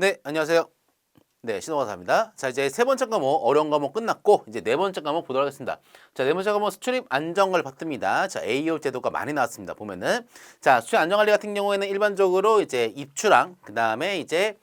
네, 안녕하세요. 네, 신호가사입니다. 자, 이제 세 번째 과목, 어려운 과목 끝났고, 이제 네 번째 과목 보도록 하겠습니다. 자, 네 번째 과목 수출입 안전관리 파트입니다. 자, AO 제도가 많이 나왔습니다. 보면은. 자, 수출 안전관리 같은 경우에는 일반적으로 이제 입출항, 그 다음에 이제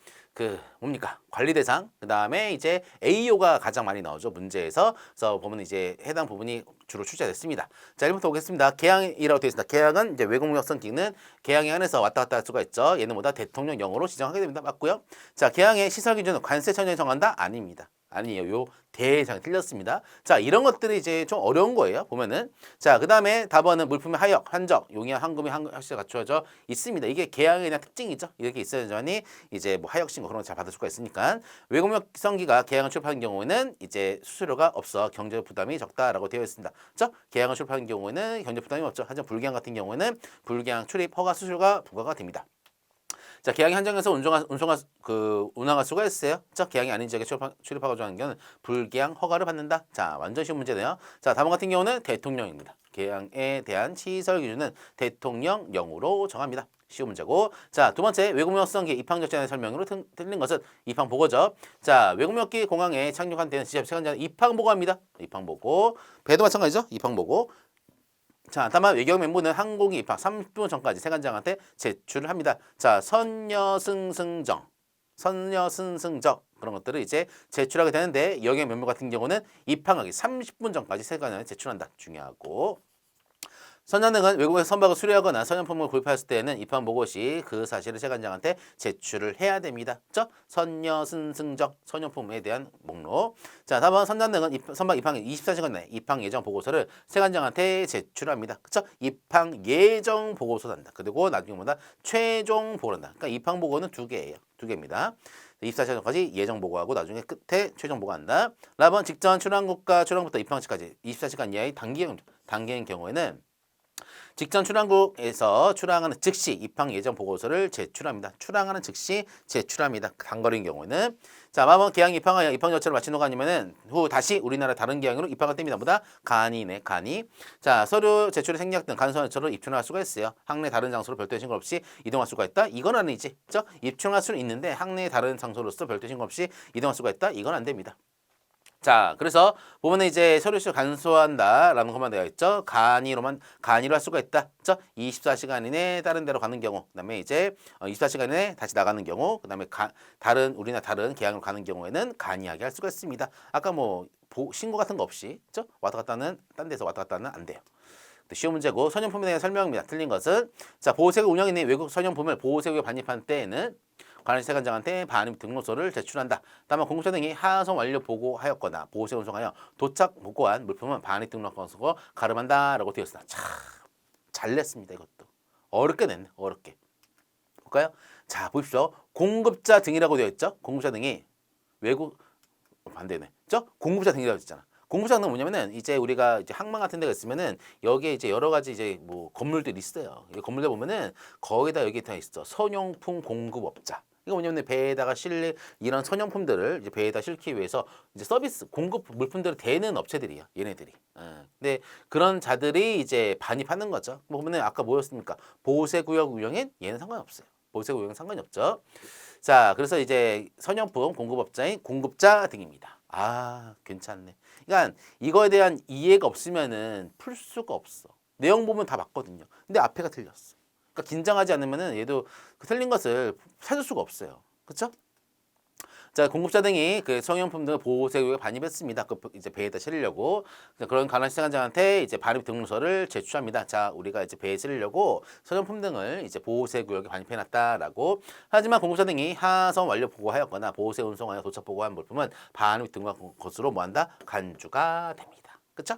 뭡니까? 관리 대상, 그 다음에 이제 AO가 가장 많이 나오죠. 문제에서. 그래서 보면 이제 해당 부분이 주로 출제됐습니다. 자, 1번부터 보겠습니다. 개항이라고 되어 있습니다. 개항은 이제 외국무역선 기능, 개항에 한해서 왔다 갔다 할 수가 있죠. 얘는 뭐다? 대통령령으로 지정하게 됩니다. 맞고요. 자, 개항의 시설 기준은 관세청장이 정한다? 아닙니다. 아니에요. 요 대상이 틀렸습니다. 자, 이런 것들이 이제 좀 어려운 거예요. 보면은. 자, 그 다음에 답안은 물품의 하역, 환적, 용이한 황금이 확실히 갖추어져 있습니다. 이게 개항의 그냥 특징이죠. 이렇게 있어야지 이제 뭐 하역 신고 그런 거 잘 받을 수가 있으니까. 외국무역 성기가 개항을 출입하는 경우에는 이제 수수료가 없어 경제 부담이 적다라고 되어 있습니다. 그렇죠? 개항을 출입하는 경우에는 경제 부담이 없죠. 하지만 불개항 같은 경우에는 불개항 출입 허가 수수료가 부과가 됩니다. 자, 개항이 한정해서 운항할 수가 있어요. 자, 개항이 아닌 지역에 출입하고자 하는 경우는 불개항 허가를 받는다. 자, 완전 쉬운 문제네요. 자, 다음 같은 경우는 대통령입니다. 개항에 대한 시설 기준은 대통령령으로 정합니다. 쉬운 문제고. 자, 두 번째 외국무역성기 입항적자의 설명으로 틀린 것은 입항보고죠. 자, 외국무역기 공항에 착륙한 때는 지적 세관자는 입항보고합니다. 입항보고. 배도 마찬가지죠. 입항보고. 자, 다만 외경 멘부는 항공기 입항 30분 전까지 세관장한테 제출을 합니다. 자, 선여승승정, 선여승승적 그런 것들을 이제 제출하게 되는데 여경 멘부 같은 경우는 입항하기 30분 전까지 세관장에 제출한다. 중요하고. 선장등은 외국에서 선박을 수리하거나 선연품을 구입했을 때에는 입항 보고 시 그 사실을 세관장한테 제출을 해야 됩니다. 그렇죠? 선여승승적 선연품에 대한 목록. 자, 다음은 선장등은 선박 입항 24시간 내에 입항 예정 보고서를 세관장한테 제출합니다. 그렇죠? 입항 예정 보고서 난다. 그리고 나중에 뭐다? 최종 보고한다. 그러니까 입항 보고는 두 개예요. 두 개입니다. 24시간까지 예정 보고하고 나중에 끝에 최종 보고한다. 라번 직전 출항국과 출항부터 입항시까지 24시간 이하의 단기인 경우에는 직전 출항국에서 출항하는 즉시 입항 예정 보고서를 제출합니다. 출항하는 즉시 제출합니다. 단거리인 경우에는. 자, 마번 개항 입항하여 입항 절차를 마친 후가 아니면은 후 다시 우리나라 다른 개항으로 입항할 때입니다. 보다 간이네, 간이. 자, 서류 제출의 생략 등 간소한 절차로 입출할 수가 있어요. 항내 다른 장소로 별도의 신고 없이 이동할 수가 있다. 이건 아니지. 그죠? 입출할 수는 있는데 항내 다른 장소로서 별도의 신고 없이 이동할 수가 있다. 이건 안 됩니다. 자, 그래서 보면은 이제 서류실 간소한다라는 것만 되어 있죠. 간이로 할 수가 있다. 그죠? 24시간 이내 다른 데로 가는 경우, 그다음에 이제 24시간 이내 다시 나가는 경우, 그다음에 우리나라 다른 계양으로 가는 경우에는 간이하게 할 수가 있습니다. 아까 뭐 신고 같은 거 없이, 그죠? 왔다 갔다 하는 딴 데서 왔다 갔다 하는 안 돼요. 쉬운 문제고 선용품에 대한 설명입니다. 틀린 것은 자, 보호세구 운영인이 외국 선용품을 보호세구에 반입한 때에는 관할 세관장한테 반입 등록서를 제출한다. 다만 공급자 등이 하송 완료 보고하였거나 보호세 운송하여 도착 보고한 물품은 반입 등록서고 가름한다라고 되어 있습니다. 참, 잘 냈습니다. 이것도 어렵게 냈네. 어렵게. 볼까요? 자, 보십시오. 공급자 등이라고 되어 있죠. 공급자 등이 외국 반대네. 죠? 공급자 등이라고 했잖아. 공급자 등은 뭐냐면은 이제 우리가 이제 항만 같은 데가 있으면은 여기에 이제 여러 가지 이제 뭐 건물들이 있어요. 이 건물들 보면은 거기다 여기 다 있어. 선용품 공급업자. 이거 뭐냐면 배에다가 실릴 이런 선용품들을 이제 배에다 싣기 위해서 이제 서비스 공급 물품들을 대는 업체들이야. 얘네들이. 근데 그런 자들이 이제 반입하는 거죠. 뭐 보면은 아까 뭐였습니까? 보호세구역 운영인 얘는 상관없어요. 보호세구역은 상관이 없죠. 자, 그래서 이제 선용품 공급업자인 공급자 등입니다. 아, 괜찮네. 그러니까 이거에 대한 이해가 없으면은 풀 수가 없어. 내용 보면 다 맞거든요. 근데 앞에가 틀렸어. 그러니까 긴장하지 않으면은 얘도 그 틀린 것을 찾을 수가 없어요. 그렇죠? 자, 공급자 등이 그 성형품 등을 보호세구역에 반입했습니다. 그 이제 배에다 실으려고 그런 관할 시장장한테 이제 반입 등록서를 제출합니다. 자, 우리가 이제 배에 실으려고 성형품 등을 이제 보호세구역에 반입해놨다라고. 하지만 공급자 등이 하선 완료 보고하였거나 보호세 운송하여 도착 보고한 물품은 반입 등록한 것으로 뭐한다? 간주가 됩니다. 그렇죠?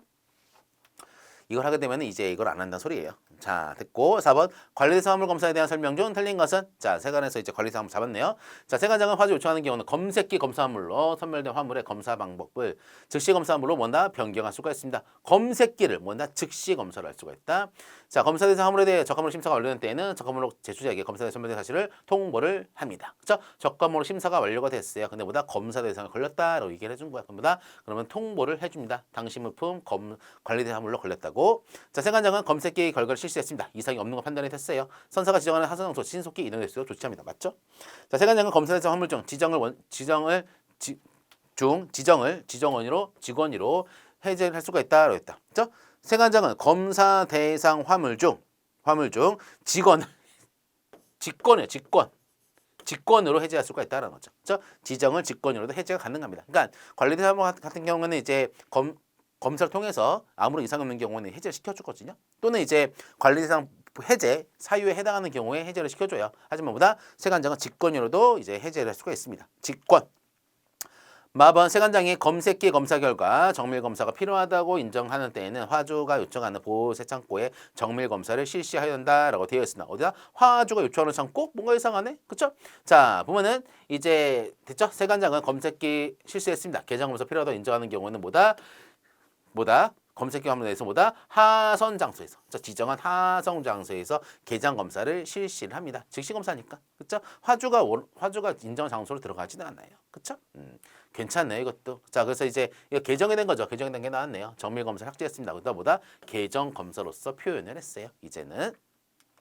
이걸 하게 되면 이제 이걸 안 한다는 소리예요. 자, 됐고 4번 관리대상 화물 검사에 대한 설명 중 틀린 것은 자, 세관에서 이제 관리대상 화물 잡았네요. 자, 세관장은 화주 요청하는 경우는 검색기 검사 화물로 선별된 화물의 검사 방법을 즉시 검사 화물로 뭔다 변경할 수가 있습니다. 검색기를 뭔다 즉시 검사를 할 수가 있다. 자, 검사 대상 화물에 대해 적합물로 심사가 완료된 때에는 적합물로 제출자에게 검사 대상 선별된 사실을 통보를 합니다. 그렇죠? 적합물로 심사가 완료가 됐어요. 근데 뭐다 검사 대상을 걸렸다라고 얘기를 해준 거야. 그러면 통보를 해줍니다. 당시 물품 관리 대상 화물로 걸렸다고. 자, 세관장은 검색기 결과를 실시했습니다. 이상이 없는 거 판단이 됐어요. 선사가 지정하는 하선 장소 신속히 이동될 수 있도록 조치합니다. 맞죠? 자, 세관장은 검사 대상 화물 중 지정원으로 직원으로 해제를 할 수가 있다라고 했다. 그죠? 세관장은 검사 대상 화물 중 직권으로 해제할 수가 있다는 거죠. 그렇죠? 지정을 직권으로도 해제가 가능합니다. 그러니까 관리대상 같은 경우는 이제 검사를 통해서 아무런 이상 없는 경우는 해제를 시켜주거든요. 또는 이제 관리대상 해제 사유에 해당하는 경우에 해제를 시켜줘요. 하지만 보다 세관장은 직권으로도 이제 해제를 할 수가 있습니다. 직권. 마번 세관장이 검색기 검사 결과 정밀 검사가 필요하다고 인정하는 때에는 화주가 요청하는 보호세 창고에 정밀 검사를 실시해야 한다라고 되어 있습니다. 어디다? 화주가 요청하는 창고? 뭔가 이상하네, 그렇죠? 자, 보면은 이제 됐죠? 세관장은 검색기 실시했습니다. 개정 검사 필요하다고 인정하는 경우는 뭐다? 검색기 화면에서 하선 장소에서 지정한 하선 장소에서 개장 검사를 실시를 합니다. 즉시 검사니까, 그렇죠? 화주가 인정 장소로 들어가지는 않아요, 그렇죠? 괜찮네요, 이것도. 자, 그래서 이제 이거 개정이 된 거죠. 개정이 된 게 나왔네요. 정밀 검사 삭제했습니다. 그러다 개정 검사로서 표현을 했어요. 이제는.